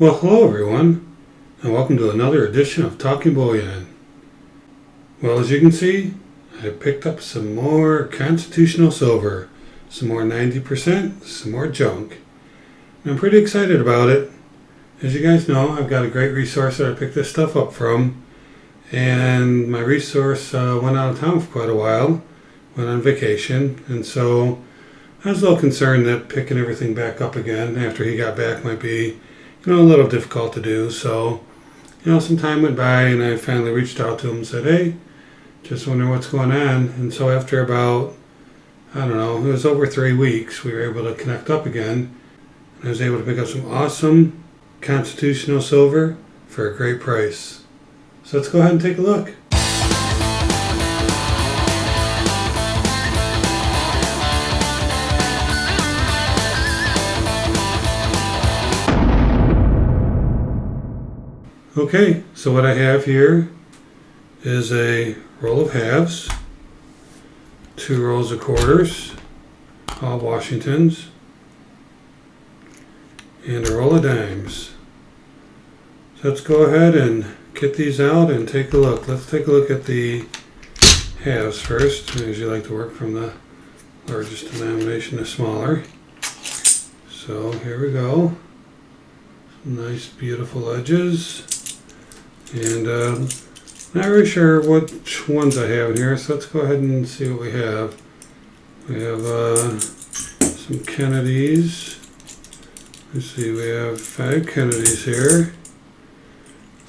Well, hello everyone, and welcome to another edition of Talking Bullion. Well, as you can see, I picked up some more constitutional silver, some more 90%, some more junk. And I'm pretty excited about it. As you guys know, I've got a great resource that I picked this stuff up from, and my resource went out of town for quite a while, went on vacation, and so I was a little concerned that picking everything back up again after he got back might be a little difficult to do. So, some time went by and I finally reached out to him and said, hey, just wondering what's going on. And so after about, it was over 3 weeks, we were able to connect up again. And I was able to pick up some awesome constitutional silver for a great price. So let's go ahead and take a look. Okay, so what I have here is a roll of halves, 2 rolls of quarters, all Washingtons, and a roll of dimes. So let's go ahead and get these out and take a look. Let's take a look at the halves first. I usually like to work from the largest denomination to smaller. So here we go. Some nice beautiful edges. And not really sure which ones I have in here, so let's go ahead and see what we have. We have some Kennedys. Let's see, we have 5 Kennedys here.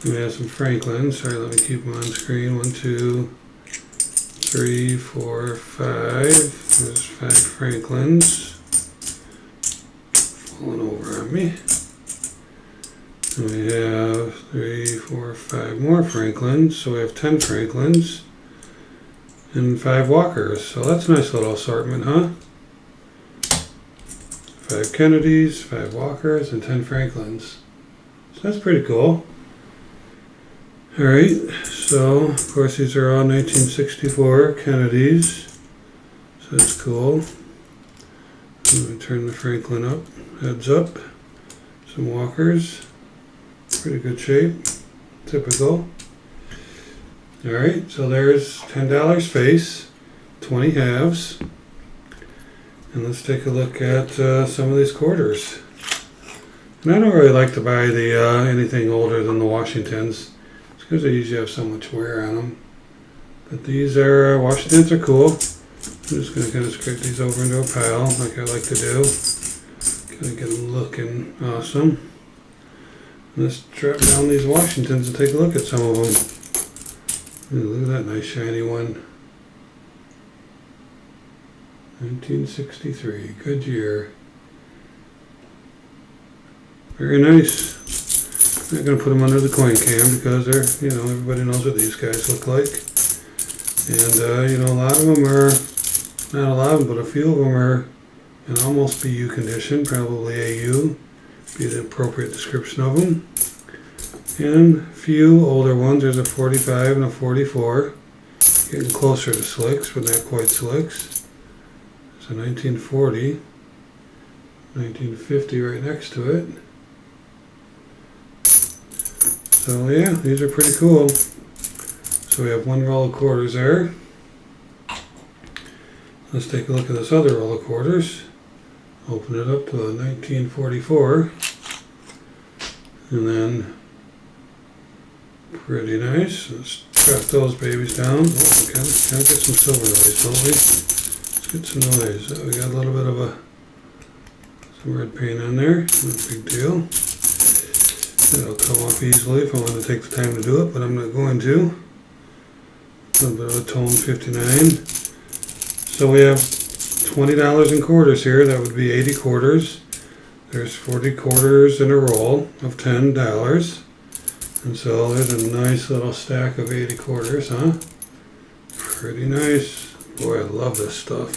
We have some Franklins. Sorry, let me keep them on screen. 1, 2, 3, 4, 5. There's 5 Franklins. Falling over on me. And we have 3, 4, 5 more Franklins, so we have 10 Franklins and 5 Walkers. So that's a nice little assortment, huh? 5 Kennedys, 5 Walkers, and 10 Franklins. So that's pretty cool. Alright, so of course these are all 1964 Kennedys, so that's cool. Let me turn the Franklin up, heads up, some Walkers. Pretty good shape, typical. Alright, so there's $10 face, 20 halves. And let's take a look at some of these quarters. And I don't really like to buy the anything older than the Washingtons. It's because they usually have so much wear on them. But these are, Washingtons are cool. I'm just going to kind of scrape these over into a pile like I like to do. Kind of get them looking awesome. Let's drop down these Washingtons and take a look at some of them. Ooh, look at that nice shiny one. 1963, good year. Very nice. I'm not going to put them under the coin cam because they're, everybody knows what these guys look like. And, a lot of them are, not a lot of them, but a few of them are in almost BU condition, probably AU. Be the appropriate description of them. And a few older ones. There's a 45 and a 44. Getting closer to slicks, but not quite slicks. There's a 1940. 1950 right next to it. So yeah, these are pretty cool. So we have 1 roll of quarters there. Let's take a look at this other roll of quarters. Open it up to a 1944, and then pretty nice. Let's drop those babies down. Oh, we gotta get some silver noise, don't we? Let's get some noise. We got a little bit of some red paint on there. No big deal. It'll come off easily if I want to take the time to do it, but I'm not going to. A little bit of a tone 59. So we have $20 in quarters here. That would be 80 quarters. There's 40 quarters in a roll of $10. And so there's a nice little stack of 80 quarters, huh? Pretty nice. Boy, I love this stuff.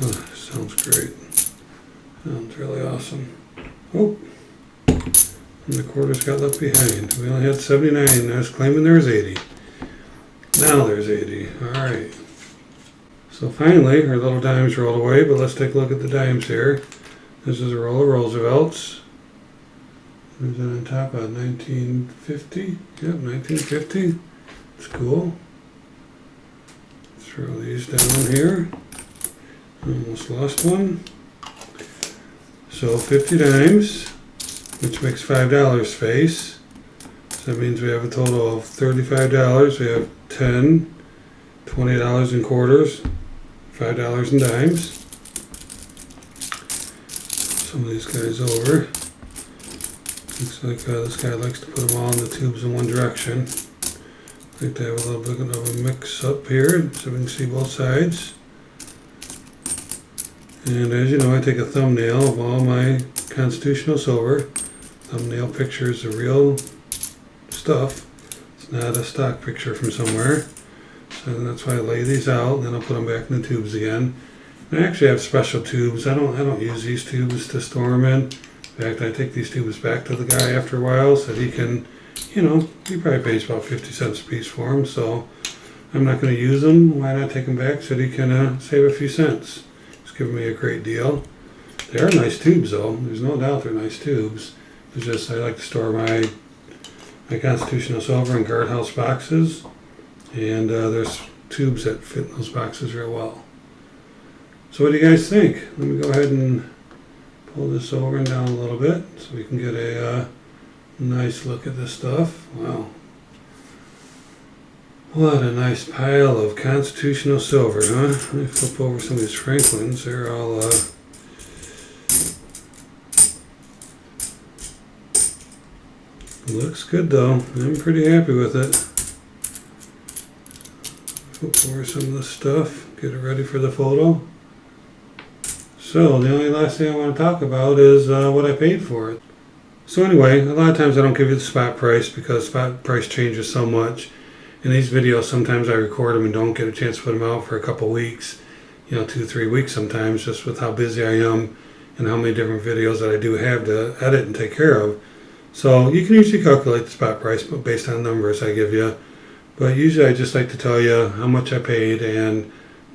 Oh, sounds great. Sounds really awesome. Oh, and the quarters got left behind. We only had 79. I was claiming there was 80. Now there's 80. All right. So finally, our little dimes rolled away, but let's take a look at the dimes here. This is a roll of Roosevelts. There's it on top of 1950. Yep, 1950. It's cool. Throw these down here. Almost lost one. So 50 dimes, which makes $5 face. So that means we have a total of $35. We have 10, $20 in quarters, $5 in dimes. Some of these guys over. Looks like this guy likes to put them all in the tubes in one direction. I like to have a little bit of a mix up here so we can see both sides. And as you know, I take a thumbnail of all my constitutional silver. Thumbnail pictures of real stuff. It's not a stock picture from somewhere. So that's why I lay these out, and then I'll put them back in the tubes again. And I actually have special tubes. I don't use these tubes to store them in. In fact, I take these tubes back to the guy after a while so that he can, he probably pays about 50 cents a piece for them. So I'm not going to use them. Why not take them back so that he can save a few cents? It's giving me a great deal. They are nice tubes though. There's no doubt they're nice tubes. It's just I like to store my constitutional silver in guardhouse boxes. And there's tubes that fit in those boxes real well. So what do you guys think? Let me go ahead and pull this over and down a little bit so we can get a nice look at this stuff. Wow. What a nice pile of constitutional silver, huh? Let me flip over some of these Franklins. They're all looks good though. I'm pretty happy with it. Flip over some of this stuff, get it ready for the photo. So the only last thing I want to talk about is what I paid for it. So anyway, a lot of times I don't give you the spot price because spot price changes so much. In these videos, sometimes I record them and don't get a chance to put them out for a couple weeks, 2-3 weeks sometimes, just with how busy I am and how many different videos that I do have to edit and take care of. So you can usually calculate the spot price based on numbers I give you. But usually I just like to tell you how much I paid and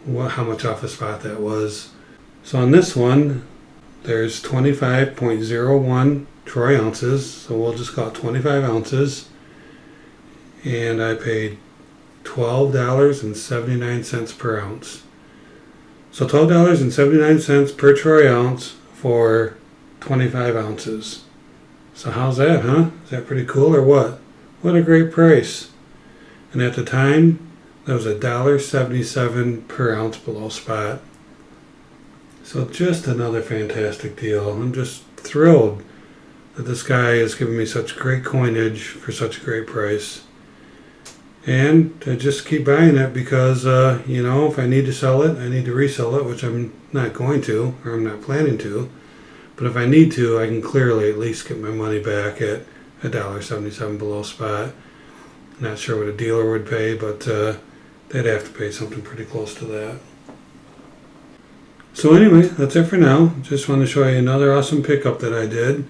how much off the spot that was. So on this one, there's 25.01 troy ounces, so we'll just call it 25 ounces. And I paid $12.79 per ounce. So $12.79 per troy ounce for 25 ounces. So how's that, huh? Is that pretty cool or what? What a great price. And at the time, that was $1.77 per ounce below spot. So just another fantastic deal. I'm just thrilled that this guy is giving me such great coinage for such a great price. And I just keep buying it because, if I need to sell it, I need to resell it, which I'm not going to, or I'm not planning to. But if I need to, I can clearly at least get my money back at $1.77 below spot. Not sure what a dealer would pay, but they'd have to pay something pretty close to that. So anyway, that's it for now. Just want to show you another awesome pickup that I did.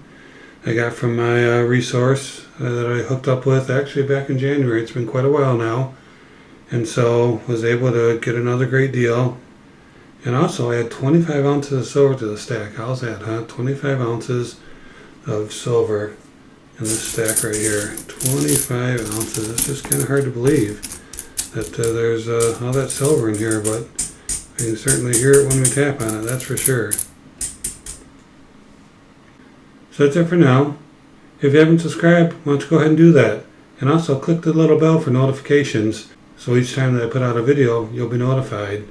I got from my resource that I hooked up with actually back in January. It's been quite a while now. And so was able to get another great deal. And also I had 25 ounces of silver to the stack. How's that, huh? 25 ounces of silver in this stack right here. 25 ounces. It's just kind of hard to believe that there's all that silver in here, but you can certainly hear it when we tap on it, that's for sure. So that's it for now. If you haven't subscribed, why don't you go ahead and do that. And also click the little bell for notifications, so each time that I put out a video, you'll be notified.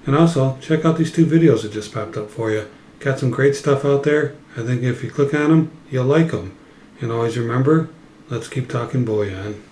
And also, check out these 2 videos that just popped up for you. Got some great stuff out there. I think if you click on them, you'll like them. And always remember, let's keep talking bullion.